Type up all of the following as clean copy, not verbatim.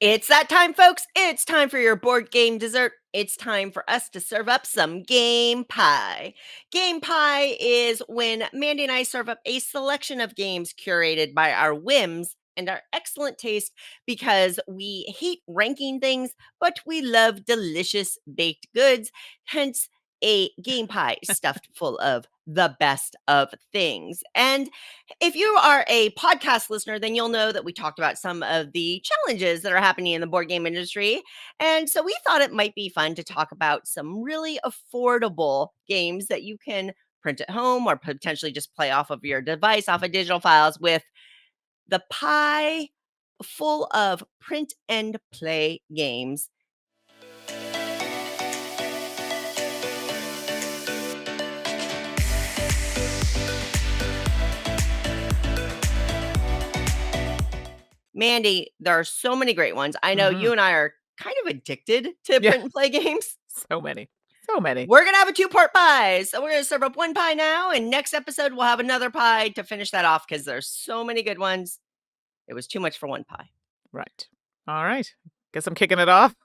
It's that time, folks. It's time for your board game dessert. It's time for us to serve up some game pie. Game pie is when Mandy and I serve up a selection of games curated by our whims and our excellent taste because we hate ranking things, but we love delicious baked goods. Hence, a game pie stuffed full of the best of things. And if you are a podcast listener, then you'll know that we talked about some of the challenges that are happening in the board game industry. And so we thought it might be fun to talk about some really affordable games that you can print at home or potentially just play off of your device, off of digital files with the pie full of print and play games. Mandy, there are so many great ones. I know Mhm. you and I are kind of addicted to Yeah, print and play games. so many, so many. We're gonna have a two-part pie. So we're gonna serve up one pie now, and next episode we'll have another pie to finish that off because there's so many good ones. It was too much for one pie. Right. All right. Guess I'm kicking it off.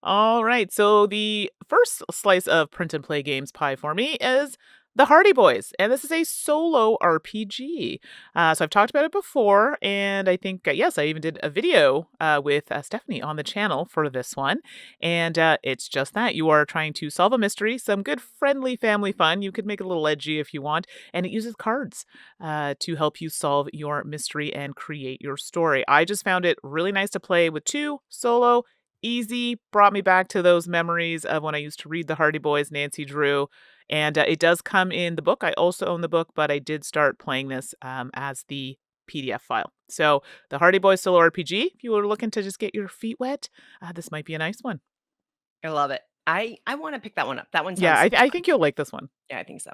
All right. So the first slice of print and play games pie for me is the Hardy Boys, and this is a solo RPG. So I've talked about it before, and I think yes, I even did a video with Stephanie on the channel for this one. And it's just that you are trying to solve a mystery, some good friendly family fun. You could make it a little edgy if you want, and it uses cards to help you solve your mystery and create your story. I just found it really nice to play with two solo. Easy, brought me back to those memories of when I used to read the Hardy Boys, Nancy Drew, and it does come in the book. I also own the book, but I did start playing this as the PDF file. So the Hardy Boys solo RPG, if you were looking to just get your feet wet, this might be a nice one. I love it. I want to pick that one up. That one Yeah, sounds I think you'll like this one. Yeah, I think so.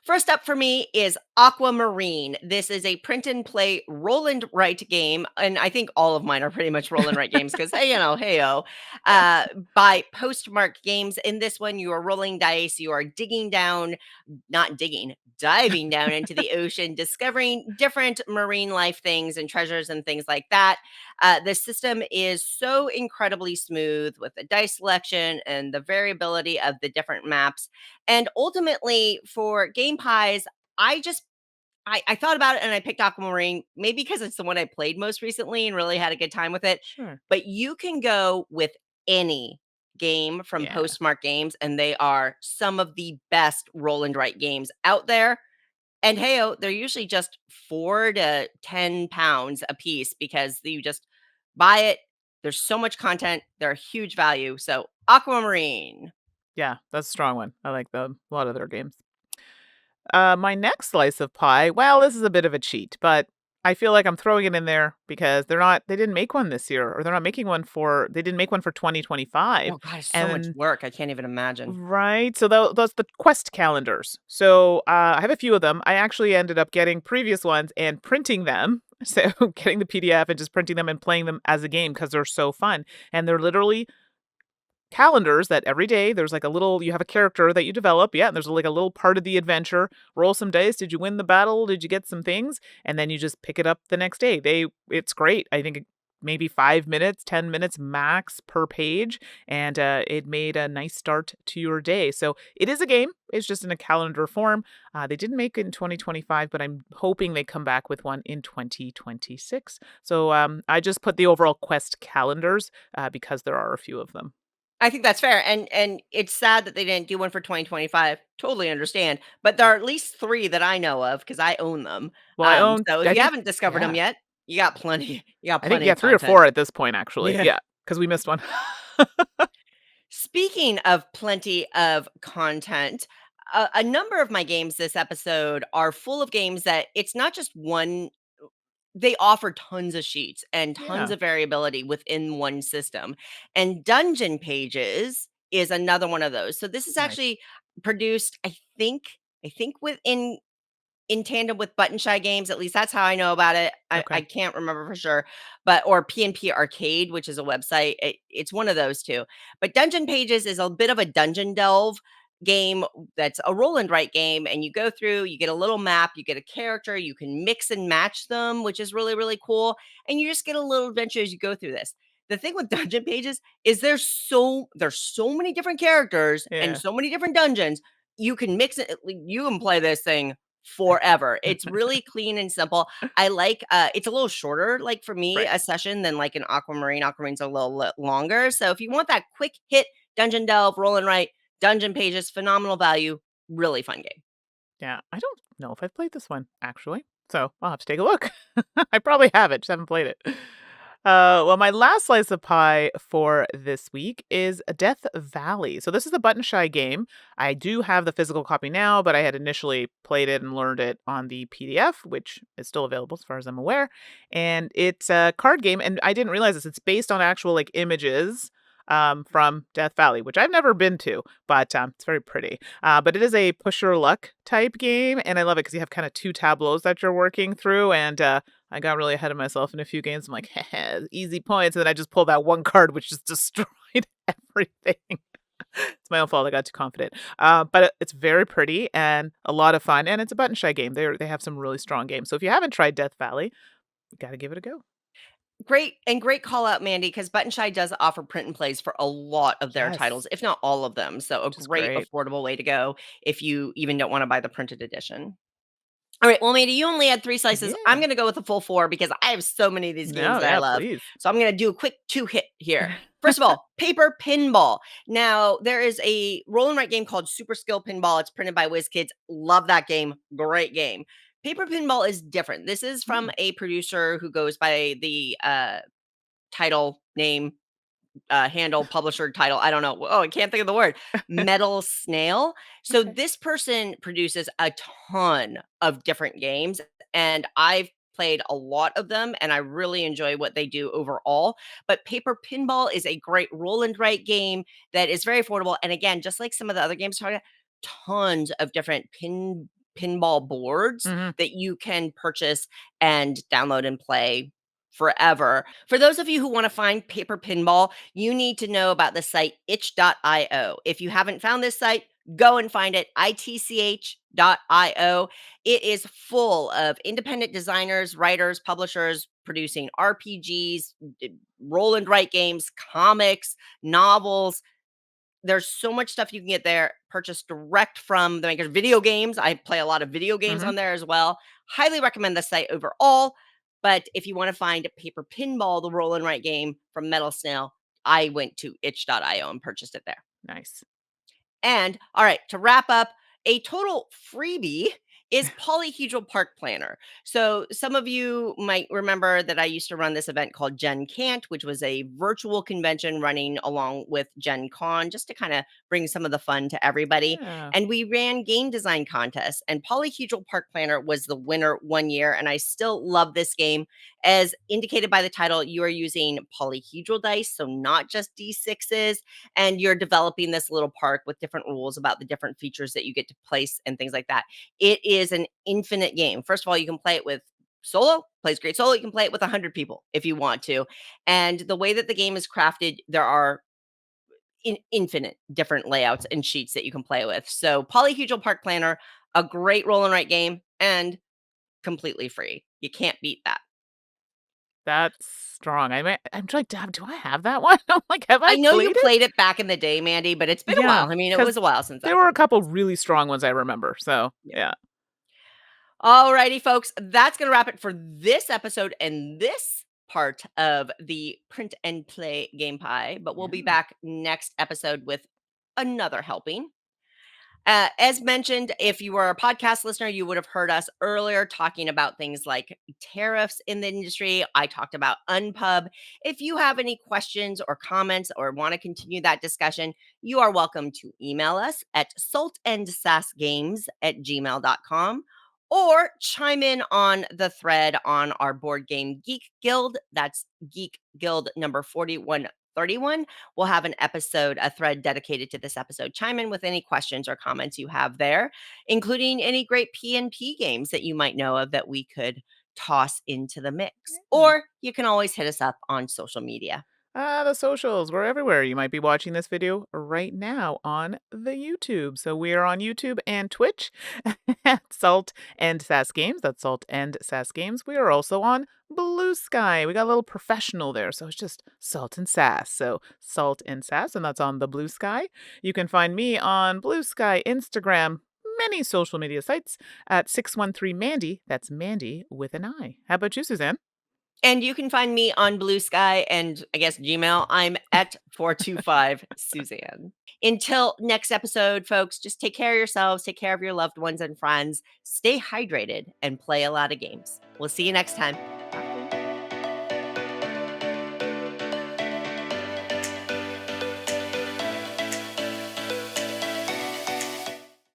First up for me is Aquamarine. This is a print and play roll and write game. And I think all of mine are pretty much roll and write games because, hey, hey-oh, by Postmark Games. In this one, you are rolling dice. You are digging down, not digging, diving down into the ocean, discovering different marine life things and treasures and things like that. The system is so incredibly smooth with the dice selection and the variability of the different maps. And ultimately, for game pies, I thought about it and I picked Aquamarine, maybe because it's the one I played most recently and really had a good time with it. Sure. But you can go with any game from Yeah. Postmark Games, and they are some of the best roll and write games out there. And hey, they're usually just 4 to 10 pounds a piece because you just buy it. There's so much content. They're a huge value. So Aquamarine. Yeah, that's a strong one. I like a lot of their games. My next slice of pie, well, this is a bit of a cheat, but I feel like I'm throwing it in there because they didn't make one this year, or they're not making one they didn't make one for 2025. Oh god, it's so much And work, I can't even imagine. right, so those the quest calendars. So I have a few of them. I actually ended up getting previous ones and printing them. So getting the PDF and just printing them and playing them as a game because they're so fun. And they're literally calendars that every day there's like a little you have a character that you develop, yeah, and there's like a little part of the adventure. Roll some dice. Did you win the battle? Did you get some things? And then you just pick it up the next day. It's great. I think maybe 5 minutes, 10 minutes max per page, and it made a nice start to your day. So it is a game. It's just in a calendar form. They didn't make it in 2025, but I'm hoping they come back with one in 2026. So I just put the overall quest calendars because there are a few of them. I think that's fair, and it's sad that they didn't do one for 2025, totally understand, but there are at least 3 that I know of because I own them. Well, I own So if I you think haven't discovered them yeah. yet, you got I think, plenty yeah, of 3 or content. 4 at this point, actually. Yeah. Yeah, because we missed one. Speaking of plenty of content, a number of my games this episode are full of games that it's not just one. They offer tons of sheets and tons Yeah, of variability within one system. And Dungeon Pages is another one of those. So this is nice. actually produced, I think in tandem with Button Shy Games. At least that's how I know about it. I Okay. can't remember for sure, but or PNP Arcade, which is a website. It's one of those two. But Dungeon Pages is a bit of a dungeon delve. game that's a roll and write game, and you go through, you get a little map, you get a character, you can mix and match them, which is really, really cool. And you just get a little adventure as you go through this. The thing with dungeon pages is there's so many different characters and Yeah. so many different dungeons. You can mix it, you can play this thing forever. It's really clean and simple. I like it's a little shorter, like for me, Right. a session than like an Aquamarine. Aquamarine's a little longer. So if you want that quick hit dungeon delve, roll and write, dungeon pages, phenomenal value, really fun game. Yeah. I don't know if I've played this one, actually. So I'll have to take a look. I probably have it, just haven't played it. Well, my last slice of pie for this week is Death Valley. So this is a button shy game. I do have the physical copy now, but I had initially played it and learned it on the PDF, which is still available as far as I'm aware. And it's a card game, and I didn't realize this. It's based on actual like images from Death Valley, which I've never been to, but it's very pretty. But it is a push your luck type game, and I love it because you have kind of two tableaus that you're working through, and I got really ahead of myself in a few games. I'm like, heh, easy points. And then I just pulled that one card, which just destroyed everything. It's my own fault. I got too confident. But it's very pretty and a lot of fun. And it's a button shy game. They have some really strong games. So if you haven't tried Death Valley, you got to give it a go. Great call out, Mandy, because Button Shy does offer print and plays for a lot of their Yes, titles, if not all of them. So a which is great great. affordable way to go if you even don't want to buy the printed edition. All right, well, Mandy, you only had 3 slices. I'm Yeah. gonna go with a full 4 because I have so many of these games No, that I yeah, love. please. So I'm gonna do a quick 2 hit here. First of all, Paper Pinball. Now, there is a roll and write game called Super Skill Pinball. It's printed by WizKids. Love that game. Great game. Paper Pinball is different. This is from Mm, a producer who goes by the title, name, handle, publisher, title. I don't know. Oh, I can't think of the word. Metal Snail. So okay. this person produces a ton of different games, and I've played a lot of them, and I really enjoy what they do overall. But Paper Pinball is a great roll and write game that is very affordable. And again, just like some of the other games, tons of different pinball boards Hmm. that you can purchase and download and play forever. For those of you who want to find Paper Pinball, you need to know about the site itch.io. If you haven't found this site, go and find it, itch.io. It is full of independent designers, writers, publishers producing RPGs, roll and write games, comics, novels. There's so much stuff you can get there, purchased direct from the makers. Video games, I play a lot of video games Hmm. on there as well. Highly recommend the site overall. But if you want to find Paper Pinball, the roll and write game from Metal Snail, I went to itch.io and purchased it there. Nice. And all right, to wrap up, a total freebie is Polyhedral Park Planner. So some of you might remember that I used to run this event called Gen Can't, which was a virtual convention running along with Gen Con, just to kind of bring some of the fun to everybody. Yeah. And we ran game design contests, and Polyhedral Park Planner was the winner one year. And I still love this game. As indicated by the title, you are using polyhedral dice, so not just D6s, and you're developing this little park with different rules about the different features that you get to place and things like that. It is an infinite game. First of all, you can play it with solo, plays great solo. You can play it with 100 people if you want to. And the way that the game is crafted, there are infinite different layouts and sheets that you can play with. So, Polyhedral Park Planner, a great roll and write game and completely free. You can't beat that. That's strong. I'm trying to do I have that one? I'm like, have I I know you played it? played it back in the day, Mandy, but it's been a Yeah, while. I mean, it because was a while since there that were a came out. couple really strong ones I remember. So Yeah. yeah. All righty, folks. That's going to wrap it for this episode and this part of the print and play game pie. But we'll be Yeah. back next episode with another helping. As mentioned, if you were a podcast listener, you would have heard us earlier talking about things like tariffs in the industry. I talked about Unpub. If you have any questions or comments or want to continue that discussion, you are welcome to email us at saltandsassgames@gmail.com or chime in on the thread on our board game Geek Guild. That's Geek Guild number 4131. We'll have an episode, a thread dedicated to this episode. Chime in with any questions or comments you have there, including any great P&P games that you might know of that we could toss into the mix. Yeah. Or you can always hit us up on social media. The socials, we're everywhere. You might be watching this video right now on the YouTube. So we are on YouTube and Twitch at Salt and Sass Games. That's Salt and Sass Games. We are also on Blue Sky. We got a little professional there. So it's just Salt and Sass. So Salt and Sass, and that's on the Blue Sky. You can find me on Blue Sky, Instagram, many social media sites at 613 Mandi. That's Mandi with an I. How about you, Suzanne? And you can find me on Blue Sky and I guess Gmail. I'm at 425 Suzanne. Until next episode, folks, just take care of yourselves, take care of your loved ones and friends, stay hydrated, and play a lot of games. We'll see you next time.